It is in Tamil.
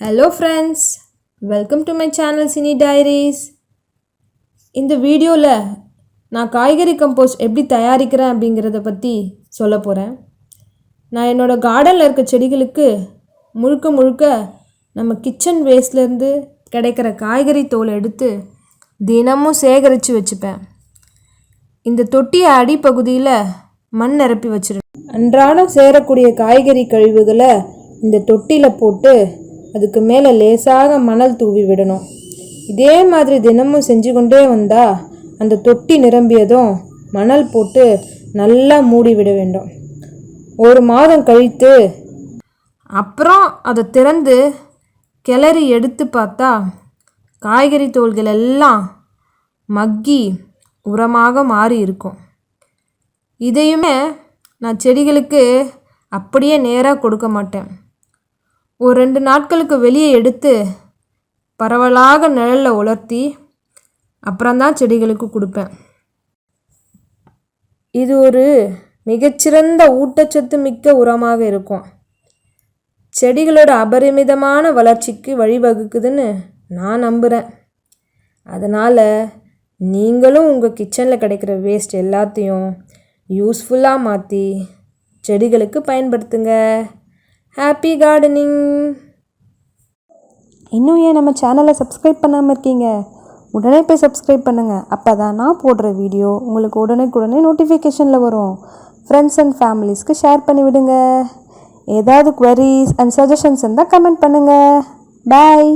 Hello friends, welcome to my channel Cine Diaries. இந்த வீடியோவில் நான் காய்கறி கம்போஸ்ட் எப்படி தயாரிக்கிறேன் அப்படிங்கிறத பற்றி சொல்ல போகிறேன். நான் என்னோடய கார்டனில் இருக்க செடிகளுக்கு முழுக்க நம்ம கிச்சன் வேஸ்ட்லேருந்து கிடைக்கிற காய்கறி தோலை எடுத்து தினமும் சேகரித்து வச்சுப்பேன். இந்த தொட்டியை அடிப்பகுதியில் மண் நிரப்பி வச்சிருக்கேன். அன்றாடம் சேரக்கூடிய காய்கறி கழிவுகளை இந்த தொட்டியில் போட்டு அதுக்கு மேலே லேசாக மணல் தூவி விடணும். இதே மாதிரி தினமும் செஞ்சு கொண்டே வந்தால் அந்த தொட்டி நிரம்பியதும் மணல் போட்டு நல்லா மூடி விட வேண்டும். ஒரு மாதம் கழித்து அப்புறம் அதை திறந்து கிளறி எடுத்து பார்த்தா காய்கறி தோல்கள் எல்லாம் மக்கி உரமாக மாறி இருக்கும். இதையுமே நான் செடிகளுக்கு அப்படியே நேராக கொடுக்க மாட்டேன். ஒரு 2 நாட்களுக்கு வெளியே எடுத்து பரவலாக நிழலில் உலர்த்தி அப்புறம்தான் செடிகளுக்கு கொடுப்பேன். இது ஒரு மிகச்சிறந்த ஊட்டச்சத்து மிக்க உரமாக இருக்கும். செடிகளோட அபரிமிதமான வளர்ச்சிக்கு வழிவகுக்குதுன்னு நான் நம்புகிறேன். அதனால் நீங்களும் உங்கள் கிச்சனில் கிடைக்கிற வேஸ்ட் எல்லாத்தையும் யூஸ்ஃபுல்லாக மாற்றி செடிகளுக்கு பயன்படுத்துங்க. Happy gardening. இன்னும் ஏன் நம்ம சேனலை சப்ஸ்கிரைப் பண்ணாமல் இருக்கீங்க? உடனே போய் சப்ஸ்கிரைப் பண்ணுங்கள். அப்போ தான் நான் போடுற வீடியோ உங்களுக்கு உடனே நோட்டிஃபிகேஷனில் வரும். ஃப்ரெண்ட்ஸ் அண்ட் ஃபேமிலிஸ்க்கு ஷேர் பண்ணிவிடுங்க. ஏதாவது குவரிஸ் அண்ட் சஜஷன்ஸ் இருந்தால் கமெண்ட் பண்ணுங்கள். பாய்.